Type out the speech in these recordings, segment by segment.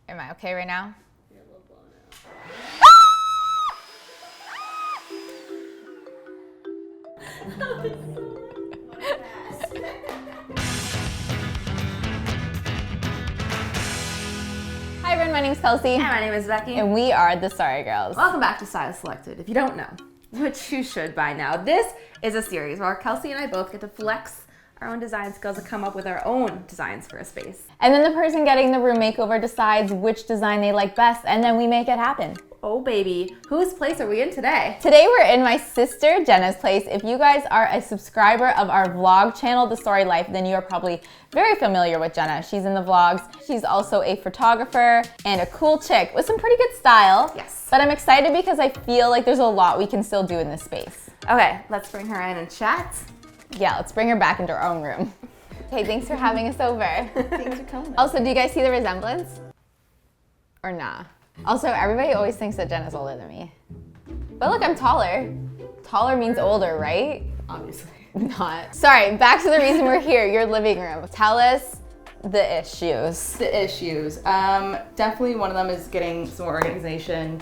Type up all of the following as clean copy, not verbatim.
Am I okay right now? You're a little blown out. Hi everyone, my name is Kelsey. Hi, my name is Becky. And we are the Sorry Girls. Welcome back to Style Selected. If you don't know, which you should by now, this is a series where Kelsey and I both get to flex our own design skills and come up with our own designs for a space. And then the person getting the room makeover decides which design they like best, and then we make it happen. Oh baby, whose place are we in today? Today we're in my sister Jenna's place. If you guys are a subscriber of our vlog channel, The Story Life, then you are probably very familiar with Jenna. She's in the vlogs. She's also a photographer and a cool chick with some pretty good style. Yes. But I'm excited because I feel like there's a lot we can still do in this space. Okay, let's bring her in and chat. Yeah, let's bring her back into our own room. Hey, thanks for having us over. Thanks for coming. Also, do you guys see the resemblance? Or nah? Also, everybody always thinks that Jenna's older than me. But look, I'm taller. Taller means older, right? Obviously. Not. Sorry, back to the reason we're here, your living room. Tell us the issues. The issues. Definitely one of them is getting some more organization.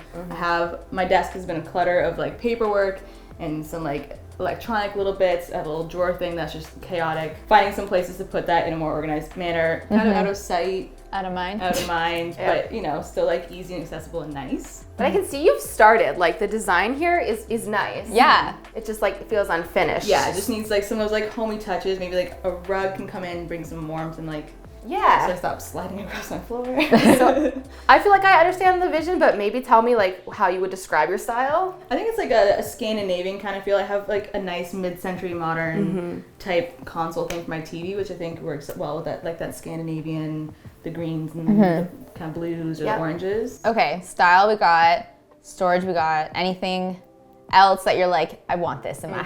My desk has been a clutter of like paperwork and some like electronic little bits, a little drawer thing that's just chaotic. Finding some places to put that in a more organized manner, kind of out of sight, Out of mind? out of mind, Yep. but you know, still like easy and accessible and nice. But I can see you've started. Like the design here is nice. Yeah. It just like it feels unfinished. Yeah, it just needs like some of those like homey touches. Maybe like a rug can come in, bring some warmth and like, so I Yeah. stop sliding across my floor. So I feel like I understand the vision, but maybe tell me like how you would describe your style. I think it's like a Scandinavian kind of feel. I have like a nice mid-century modern type console thing for my TV, which I think works well with that, like that Scandinavian, the greens and the kind of blues or Yep. the oranges. Okay, style we got, storage we got, anything else that you're like, I want this in my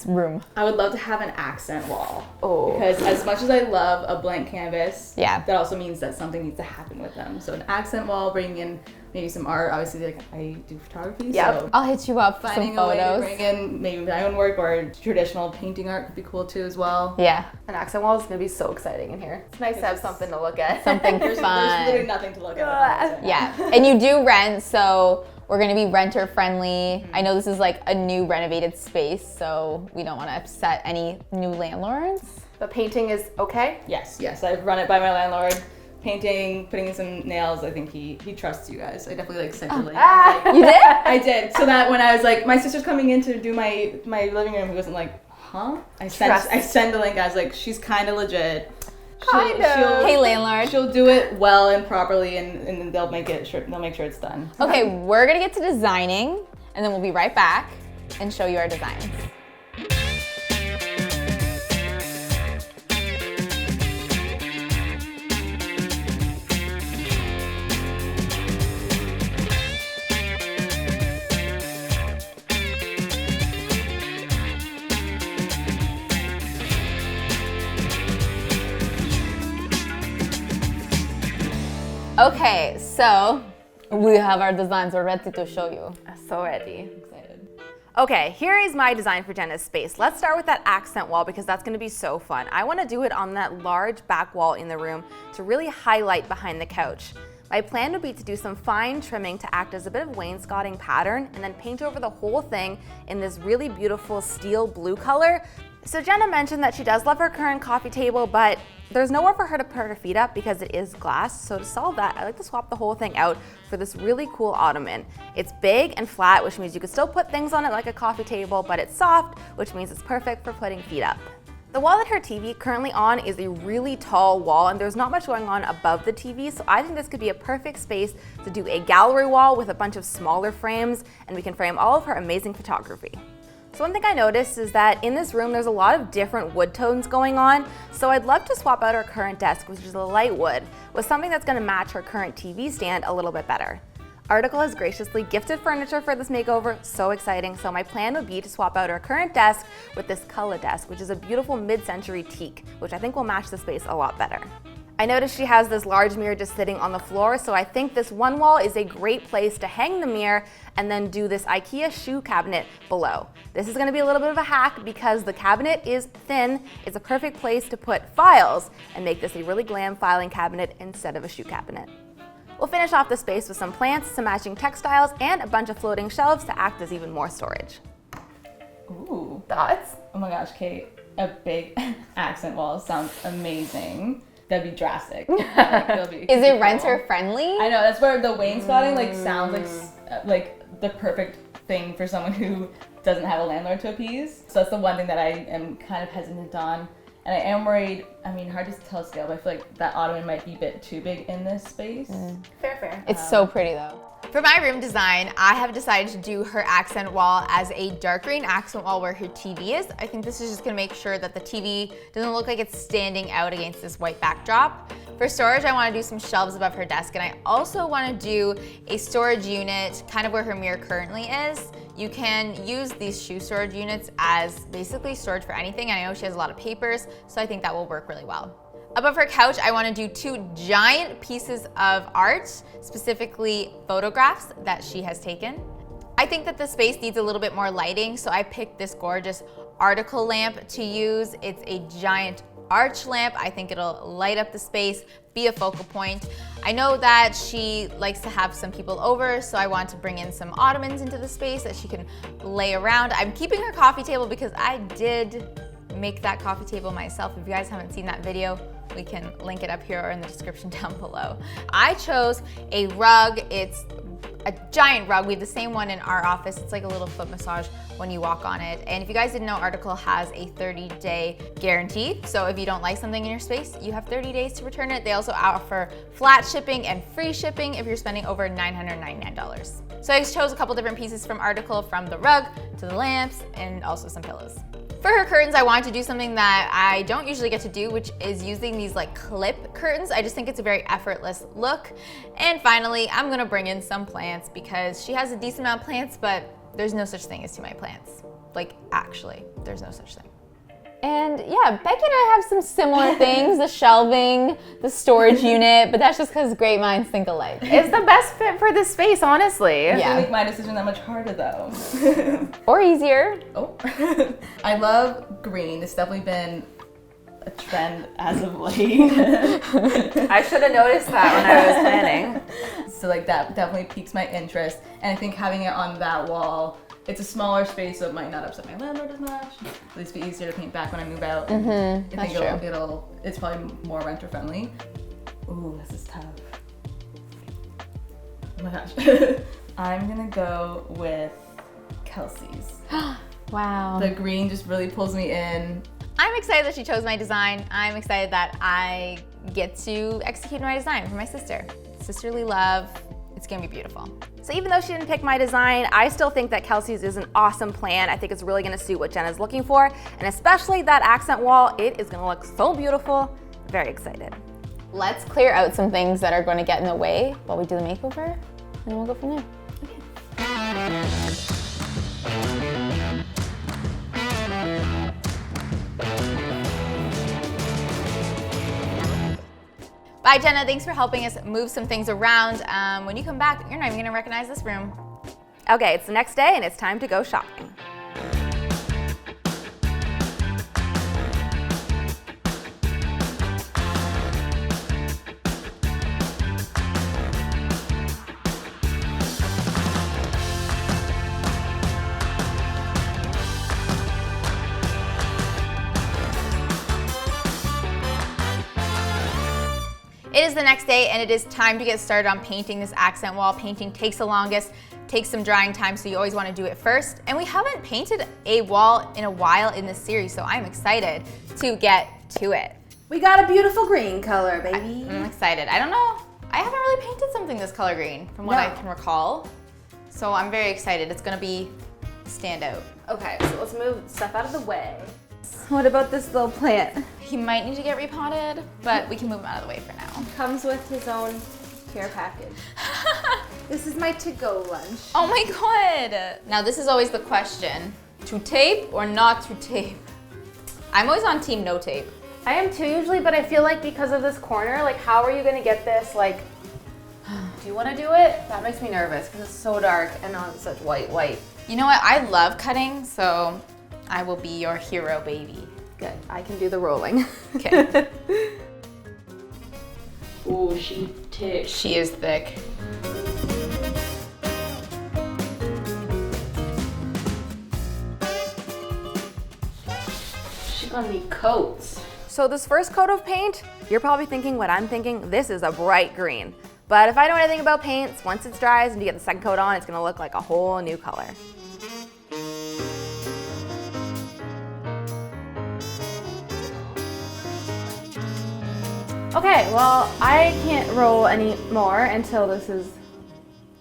room? I would love to have an accent wall. Oh. Because as much as I love a blank canvas, Yeah. that also means that something needs to happen with them. So an accent wall, bringing in maybe some art. Obviously, like I do photography, Yep. so I'll hit you up for some finding a way to photos. bring in maybe my own work or traditional painting art would be cool too as well. Yeah, An accent wall is gonna be so exciting in here. It's nice to have something to look at. something There's fun. literally nothing to look at. Yeah, and you do rent, so we're gonna be renter friendly. I know this is like a new renovated space, so we don't wanna upset any new landlords. But painting is okay. Yes, I've run it by my landlord. Painting, putting in some nails. I think he trusts you guys. I definitely like sent the link. I was like, You did? I did. So that when I was like, my sister's coming in to do my living room, he wasn't like, huh? I sent the link. I was like, she's kind of legit. Kind of. Hey landlord. She'll do it well and properly, and they'll make sure it's done. Okay, we're gonna get to designing, and then we'll be right back and show you our designs. Okay, so we have our designs. We're ready to show you. So ready. Excited. Okay, here is my design for Jenna's space. Let's start with that accent wall because that's gonna be so fun. I wanna do it on that large back wall in the room to really highlight behind the couch. My plan would be to do some fine trimming to act as a bit of wainscoting pattern and then paint over the whole thing in this really beautiful steel blue color. So Jenna mentioned that she does love her current coffee table, but there's nowhere for her to put her feet up because it is glass. So to solve that, I like to swap the whole thing out for this really cool ottoman. It's big and flat, which means you can still put things on it like a coffee table, but it's soft, which means it's perfect for putting feet up. The wall that her TV currently on is a really tall wall and there's not much going on above the TV, so I think this could be a perfect space to do a gallery wall with a bunch of smaller frames, and we can frame all of her amazing photography. So one thing I noticed is that in this room there's a lot of different wood tones going on, so I'd love to swap out her current desk, which is a light wood, with something that's going to match her current TV stand a little bit better. Article has graciously gifted furniture for this makeover, so exciting. So my plan would be to swap out our current desk with this Cullah desk, which is a beautiful mid-century teak, which I think will match the space a lot better. I noticed she has this large mirror just sitting on the floor, so I think this one wall is a great place to hang the mirror and then do this IKEA shoe cabinet below. This is gonna be a little bit of a hack because the cabinet is thin. It's a perfect place to put files and make this a really glam filing cabinet instead of a shoe cabinet. We'll We'll finish off the space with some plants, some matching textiles, and a bunch of floating shelves to act as even more storage. Ooh. Thoughts? Oh my gosh, Kate, a big accent wall sounds amazing. That'd be drastic. Like, Is it renter friendly? I know, that's where the wainscoting like sounds like the perfect thing for someone who doesn't have a landlord to appease. So that's the one thing that I am kind of hesitant on. And I am worried, I mean, hard to tell scale, but I feel like that ottoman might be a bit too big in this space. Fair. It's so pretty though. For my room design, I have decided to do her accent wall as a dark green accent wall where her TV is. I think this is just gonna make sure that the TV doesn't look like it's standing out against this white backdrop. For storage, I wanna do some shelves above her desk, and I also wanna do a storage unit kind of where her mirror currently is. You can use these shoe storage units as basically storage for anything. I know she has a lot of papers, so I think that will work really well. Above her couch, I want to do 2 giant pieces of art, specifically photographs that she has taken. I think that the space needs a little bit more lighting, so I picked this gorgeous article lamp to use. It's a giant arch lamp. I think it'll light up the space, be a focal point. I know that she likes to have some people over, so I want to bring in some ottomans into the space that she can lay around. I'm keeping her coffee table because I did make that coffee table myself. If you guys haven't seen that video, we can link it up here or in the description down below. I chose a rug. It's a giant rug. We have the same one in our office. It's like a little foot massage when you walk on it. And if you guys didn't know, Article has a 30-day guarantee. So if you don't like something in your space, you have 30 days to return it. They also offer flat shipping and free shipping if you're spending over $999. So I chose a couple different pieces from Article, from the rug to the lamps and also some pillows. For her curtains, I wanted to do something that I don't usually get to do, which is using these like clip curtains. I just think it's a very effortless look. And finally, I'm gonna bring in some plants because she has a decent amount of plants, but there's no such thing as too many plants. Like actually, there's no such thing. And yeah, Becky and I have some similar things, the shelving, the storage unit, but that's just because great minds think alike. It's the best fit for this space, honestly. I Yeah. make my decision that much harder though. Or easier. Oh. I love green. It's definitely been a trend as of late. I should have noticed that when I was planning. So like that definitely piques my interest. And I think having it on that wall, it's a smaller space, so it might not upset my landlord as much. At least be easier to paint back when I move out. I think it's probably more renter friendly. Ooh, this is tough. Oh my gosh. I'm gonna go with Kelsey's. Wow. The green just really pulls me in. I'm excited that she chose my design. I'm excited that I get to execute my design for my sister. Sisterly love. It's gonna be beautiful. So even though she didn't pick my design, I still think that Kelsey's is an awesome plan. I think it's really gonna suit what Jenna's looking for, and especially that accent wall, it is gonna look so beautiful. Very excited. Let's clear out some things that are going to get in the way while we do the makeover, and then we'll go from there. Bye, Jenna. Thanks for helping us move some things around. When you come back, you're not even gonna recognize this room. Okay, it's the next day and it's time to go shopping. It is the next day and it is time to get started on painting this accent wall. Painting takes the longest, takes some drying time, so you always want to do it first. And we haven't painted a wall in a while in this series, so I'm excited to get to it. We got a beautiful green color, baby. I'm excited. I don't know, I haven't really painted something this color green from what I can recall. So I'm very excited. It's gonna be standout. Okay, so let's move stuff out of the way. What about this little plant? He might need to get repotted, but we can move him out of the way for now. Comes with his own care package. This is my to-go lunch. Oh my god! Now this is always the question, to tape or not to tape? I'm always on team no tape. I am too usually, but I feel like because of this corner, like how are you gonna get this, like, do you wanna do it? That makes me nervous because it's so dark and not such white. You know what, I love cutting, so I will be your hero, baby. Good, I can do the rolling. Okay. Oh, she thick. She is thick. She's gonna need coats. So this first coat of paint, you're probably thinking what I'm thinking, this is a bright green. But if I know anything about paints, once it dries and you get the second coat on, it's gonna look like a whole new color. Okay, well, I can't roll any more until this is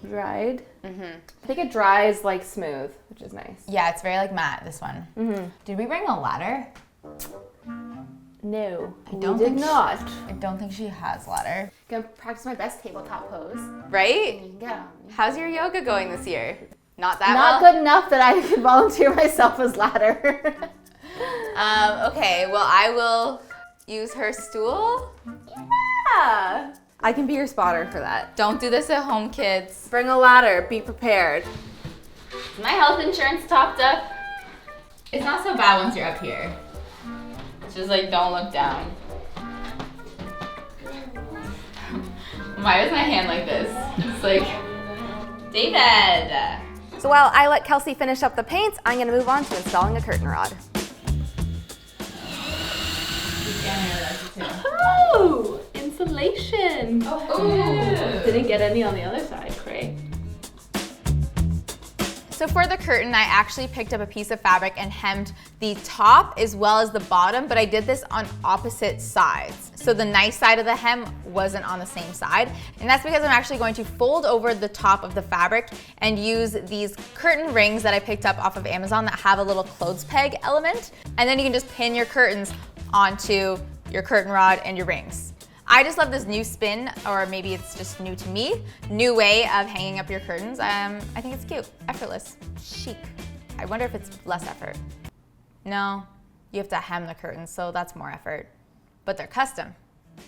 dried. I think it dries like smooth, which is nice. Yeah, it's very like matte, this one. Did we bring a ladder? No, I don't we think did not. I don't think she has ladder. Gonna practice my best tabletop pose. Right? Yeah. How's your yoga going this year? Not that Not well? good enough that I could volunteer myself as ladder. Okay, well I will use her stool. Yeah. I can be your spotter for that. Don't do this at home, kids. Bring a ladder, be prepared. Is my health insurance topped up? It's not so bad once you're up here. It's just like, don't look down. Why is my hand like this? It's like, David! So while I let Kelsey finish up the paint, I'm gonna move on to installing a curtain rod. Oh, insulation. Oh, Didn't get any on the other side, Craig. So for the curtain, I actually picked up a piece of fabric and hemmed the top as well as the bottom, but I did this on opposite sides. So the nice side of the hem wasn't on the same side. And that's because I'm actually going to fold over the top of the fabric and use these curtain rings that I picked up off of Amazon that have a little clothes peg element. And then you can just pin your curtains onto your curtain rod and your rings. I just love this new spin, or maybe it's just new to me, new way of hanging up your curtains. I think it's cute, effortless, chic. I wonder if it's less effort. No, you have to hem the curtains, so that's more effort. But they're custom.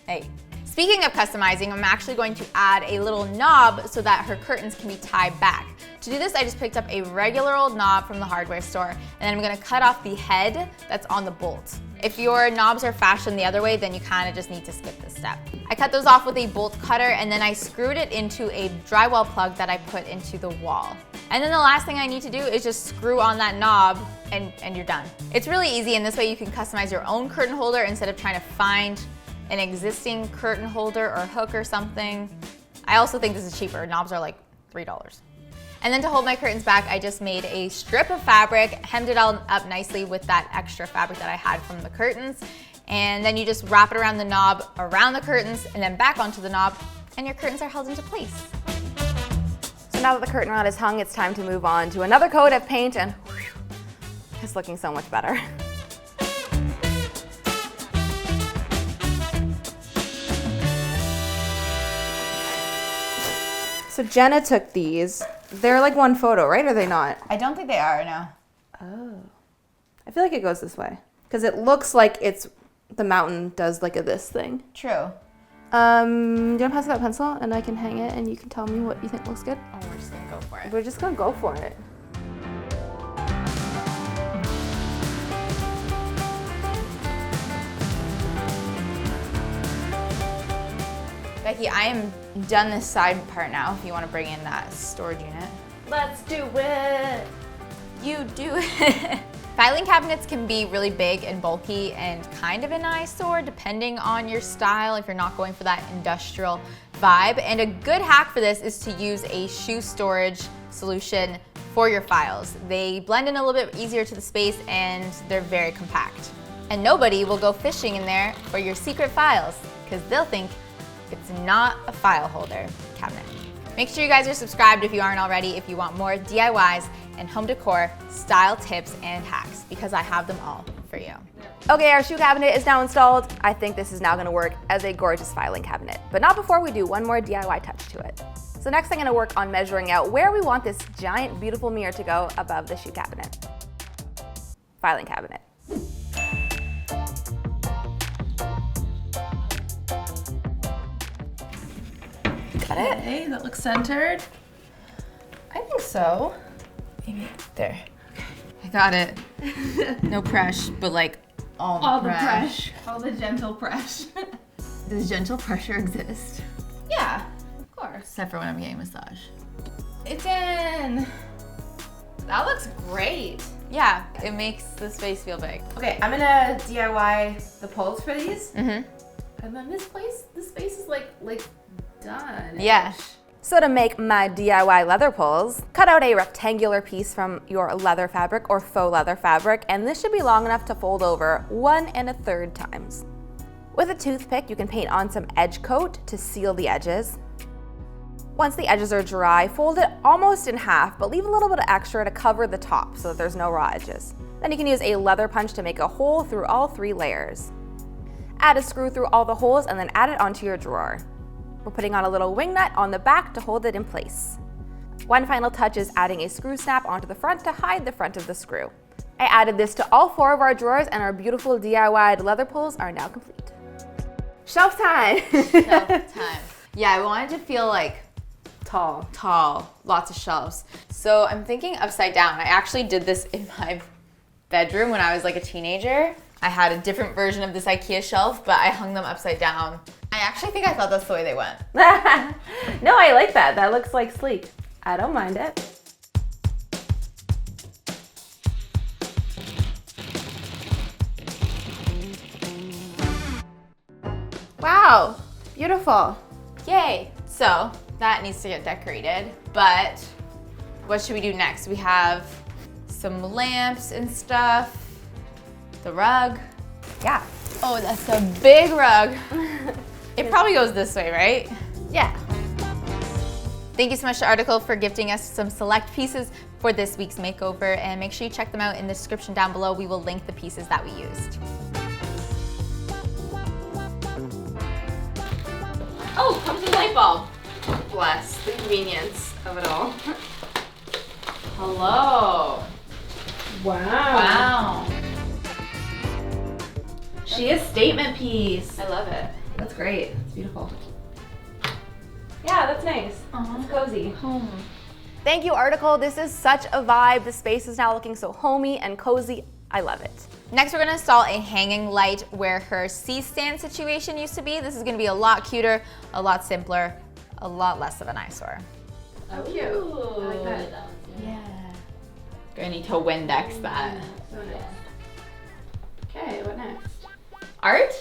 Hey. Speaking of customizing, I'm actually going to add a little knob so that her curtains can be tied back. To do this, I just picked up a regular old knob from the hardware store, and then I'm gonna cut off the head that's on the bolt. If your knobs are fashioned the other way, then you kind of just need to skip this step. I cut those off with a bolt cutter, and then I screwed it into a drywall plug that I put into the wall. And then the last thing I need to do is just screw on that knob, and you're done. It's really easy, and this way you can customize your own curtain holder instead of trying to find an existing curtain holder or hook or something. I also think this is cheaper. Knobs are like $3. And then to hold my curtains back, I just made a strip of fabric, hemmed it all up nicely with that extra fabric that I had from the curtains. And then you just wrap it around the knob, around the curtains, and then back onto the knob, and your curtains are held into place. So now that the curtain rod is hung, it's time to move on to another coat of paint, and whew, it's looking so much better. So Jenna took these. They're like one photo, right? Or are they not? I don't think they are, no. Oh. I feel like it goes this way. Because it looks like it's, the mountain does like a this thing. True. Do you want to pass me that pencil and I can hang it and you can tell me what you think looks good? Oh, we're just gonna go for it. We're just gonna go for it. Becky, I am done this side part now if you want to bring in that storage unit. Let's do it. You do it. Filing cabinets can be really big and bulky and kind of an eyesore depending on your style if you're not going for that industrial vibe. And a good hack for this is to use a shoe storage solution for your files. They blend in a little bit easier to the space and they're very compact. And nobody will go fishing in there for your secret files because they'll think it's not a file holder cabinet. Make sure you guys are subscribed if you aren't already if you want more DIYs and home decor style tips and hacks because I have them all for you. Okay, our shoe cabinet is now installed. I think this is now gonna work as a gorgeous filing cabinet, but not before we do one more DIY touch to it. So next I'm gonna work on measuring out where we want this giant, beautiful mirror to go above the shoe cabinet. Filing cabinet. Got it? Okay, that looks centered. I think so. Maybe there. I got it. No pressure, but like all All the pressure. All the gentle pressure. Does gentle pressure exist? Yeah, Yeah, of course. Except for when I'm getting a massage. It's in. That looks great. Yeah, it makes the space feel big. Okay, I'm gonna DIY the poles for these. Mm-hmm. And then this space is like done. Yeah. So to make my DIY leather poles, cut out a rectangular piece from your leather fabric or faux leather fabric, and this should be long enough to fold over 1 1/3 times. With a toothpick, you can paint on some edge coat to seal the edges. Once the edges are dry, fold it almost in half, but leave a little bit of extra to cover the top so that there's no raw edges. Then you can use a leather punch to make a hole through all 3 layers. Add a screw through all the holes and then add it onto your drawer. We're putting on a little wing nut on the back to hold it in place. One final touch is adding a screw snap onto the front to hide the front of the screw. I added this to all 4 of our drawers and our beautiful DIY leather poles are now complete. Shelf time! Shelf time. Yeah, I wanted to feel like Tall. lots of shelves. So I'm thinking upside down. I actually did this in my bedroom when I was like a teenager. I had a different version of this IKEA shelf, but I hung them upside down. I actually think I thought that's the way they went. No, I like that. That looks like sleek. I don't mind it. Wow, Beautiful. yay. So that needs to get decorated, but what should we do next? We have some lamps and stuff, the rug. Yeah. Oh, that's a big rug. It probably goes this way, right? Yeah. Thank you so much to Article for gifting us some select pieces for this week's makeover, and make sure you check them out in the description down below. We will link the pieces that we used. Oh, comes with a light bulb. Bless the convenience of it all. Hello. Wow. She is statement piece. I love it. That's great. It's beautiful. Yeah, that's nice. It's cozy. Home. Thank you, Article. This is such a vibe. The space is now looking so homey and cozy. I love it. Next, we're gonna install a hanging light where her C-stand situation used to be. This is gonna be a lot cuter, a lot simpler, a lot less of an eyesore. Oh, cute. I like that. Yeah. Gonna need to Windex that. So nice. Okay, what next? Art?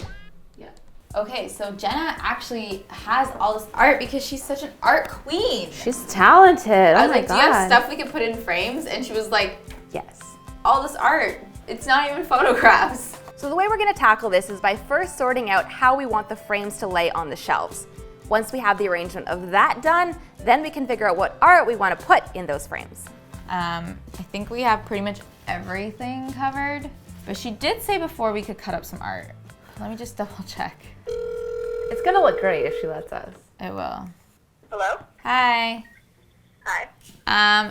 Yeah. Okay, so Jenna actually has all this art because she's such an art queen. She's talented. I Oh was my like, do you have God. stuff we can put in frames? And she was like, Yes. all this art. It's not even photographs. So the way we're gonna tackle this is by first sorting out how we want the frames to lay on the shelves. Once we have the arrangement of that done, then we can figure out what art we want to put in those frames. I think we have pretty much everything covered, but she did say before we could cut up some art. Let me just double check. It's gonna look great if she lets us. It will. Hello? Hi. Hi.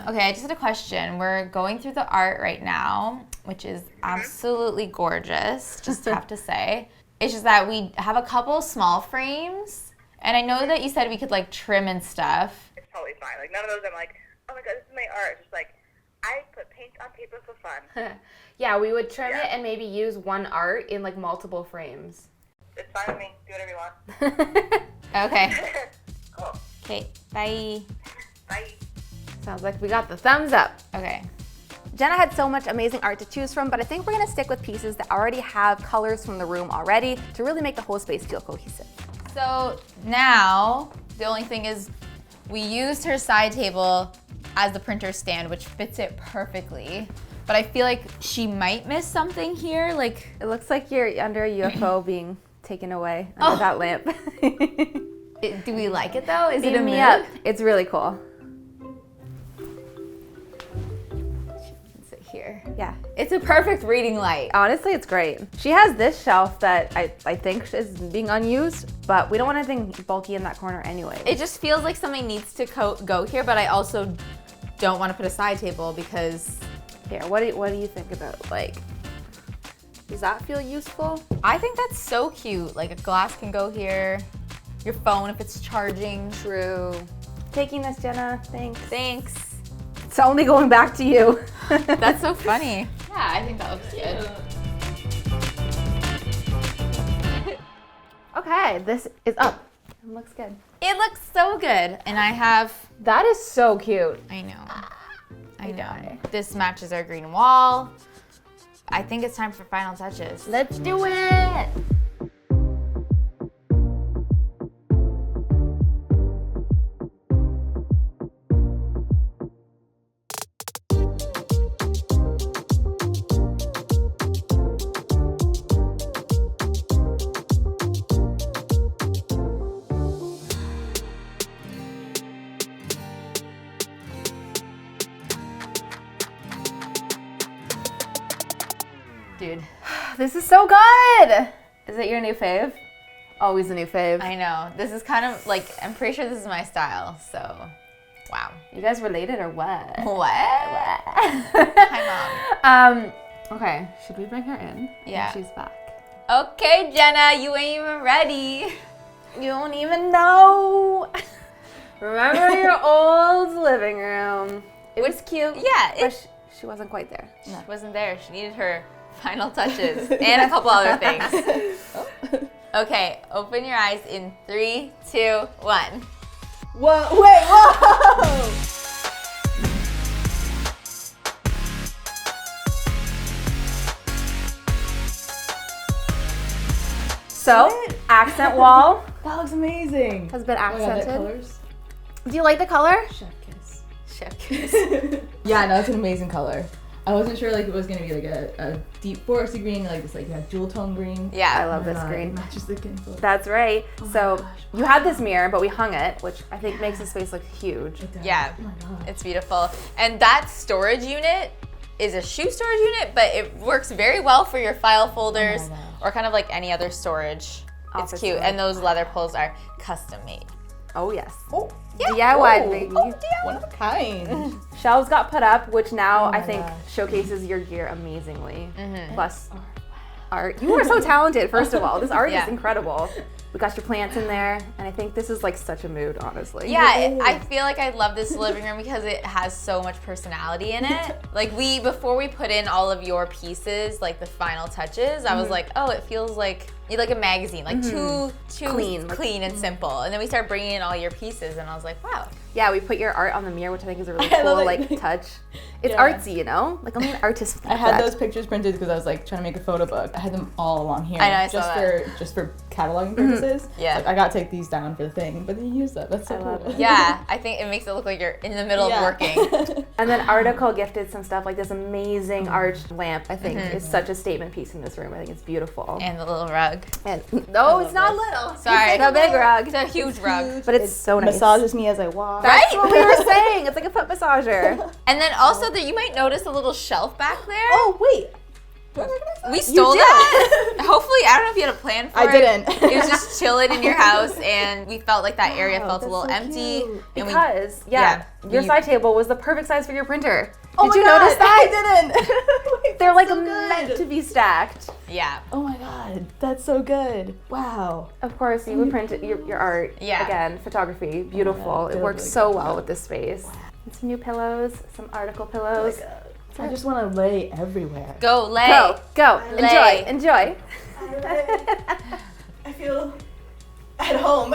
Okay, I just had a question. We're going through the art right now, which is absolutely gorgeous, just have to say. It's just that we have a couple small frames, and I know that you said we could like trim and stuff. It's totally fine. Like, none of those I'm like, oh my god, this is my art. It's just like, I put paint on paper for fun. Yeah, we would trim Yeah. it and maybe use one art in like multiple frames. It's fine with me. Do whatever you want. Okay. Cool. Okay, bye. Bye. Sounds like we got the thumbs up. Okay. Jenna had so much amazing art to choose from, but I think we're gonna stick with pieces that already have colors from the room already to really make the whole space feel cohesive. So now, the only thing is we used her side table as the printer stand, which fits it perfectly. But I feel like she might miss something here, like, It looks like you're under a UFO being taken away under that lamp. do we like it though? Is it a Beam me mood? up. It's really cool. Sit here. Yeah. It's a perfect reading light. Honestly, it's great. She has this shelf that I think is being unused, but we don't want anything bulky in that corner anyway. It just feels like something needs to go here, but I also don't want to put a side table because Here, what do you think about, like, does that feel useful? I think that's so cute. Like a glass can go here, your phone if it's charging. True. Taking this, Jenna, thanks. Thanks. It's only going back to you. That's so funny. Yeah, I think that looks good. Okay, this is up. It looks good. It looks so good. And I have, That is so cute. I know. This matches our green wall. I think it's time for final touches. Let's do it. Dude, This is so good. Is it your new fave? Always a new fave. I know. This is kind of like, I'm pretty sure this is my style, so wow. You guys related or what? What? Hi, Mom. Okay, should we bring her in? Yeah. She's back. Okay, Jenna, you ain't even ready. You don't even know. Remember your old living room? It was cute. Yeah, But she wasn't quite there. she wasn't there. She needed her final touches and a couple other things. Okay, open your eyes in 3, 2, 1. Whoa, wait, whoa! So, accent wall That looks amazing. has been Oh my God, that accented. colors. Do you like the color? Chef kiss. Chef kiss. Yeah, no, it's an amazing color. I wasn't sure like it was gonna be like a deep foresty green, like this like jewel tone green. I Yeah. love Oh my this God, green. it matches the kinfolk. That's right. my So gosh. you had this mirror, but we hung it, which I think makes the space look huge. It does. Yeah. Oh my God. It's beautiful. And that storage unit is a shoe storage unit, but it works very well for your file folders gosh. or kind of like any other storage. Office It's cute. storage. And those leather pulls are custom made. Oh yes. Oh, DIY oh, baby. oh, one of a kind. Shelves got put up, which now Oh I my think gosh. showcases your gear amazingly. Plus art. You are so talented, first of all. This art Yeah. is incredible. We got your plants in there, and I think this is like such a mood, honestly. Yeah, I feel like I love this living room because it has so much personality in it. Like before we put in all of your pieces, like the final touches, I was like, oh, it feels like a magazine, like too Clean, clean like- and simple. And then we start bringing in all your pieces, and I was like, wow. Yeah, we put your art on the mirror, which I think is a really I cool love it. like touch. It's Yeah. artsy, you know? Like only an artist would I like had that. those pictures printed because I was like trying to make a photo book. I had them all along here. I know, I saw just for cataloging purposes. Yeah. Like, I gotta take these down for the thing, but then you use that. That's so I love cool. it. Yeah, I think it makes it look like you're in the middle of working. And then Article gifted some stuff like this amazing arched lamp, I think is such a statement piece in this room. I think it's beautiful. And the little rug. And no, it's not little. Sorry. It's like a big rug. It's a huge rug. But it's so nice. Massages me as I walk. Right? That's what we were saying. It's like a foot massager. And then also that you might notice a little shelf back there. Oh wait. We stole that. Hopefully, I don't know if you had a plan for I it. didn't. It was just chilling in your house, and we felt like that area felt a that's little so empty. cute. And Because, your we- side table was the perfect size for your printer. Oh Did my you God, notice that? I didn't. Wait, They're like that's so meant good. to be stacked. yeah. Oh my God, that's so good. Wow. Of course, you would print your art. Yeah. Again, photography, beautiful. Yeah, it works really so good. well with this space. And some new pillows, some article pillows. I just want to lay everywhere. Go lay. Go, Lay. enjoy. I feel at home.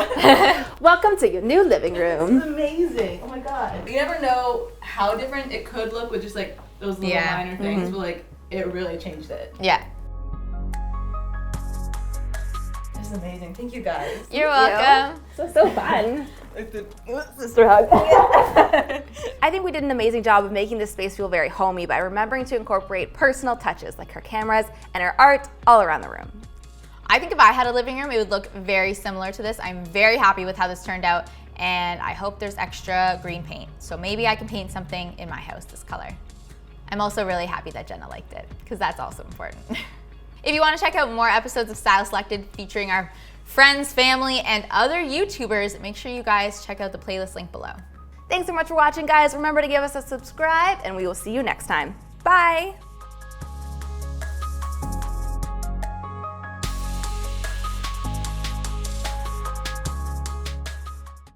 Welcome to your new living room. It's amazing. Oh my God. You never know how different it could look with just like those little Yeah. minor things, but like it really changed it. Yeah. This is amazing. Thank you guys. You're welcome. So fun. Sister hug. I think we did an amazing job of making this space feel very homey by remembering to incorporate personal touches like her cameras and her art all around the room. I think if I had a living room, it would look very similar to this. I'm very happy with how this turned out, and I hope there's extra green paint. So maybe I can paint something in my house this color. I'm also really happy that Jenna liked it, because that's also important. If you want to check out more episodes of Style Selected featuring our friends, family, and other YouTubers, make sure you guys check out the playlist link below. Thanks so much for watching, guys. Remember to give us a subscribe, and we will see you next time. Bye!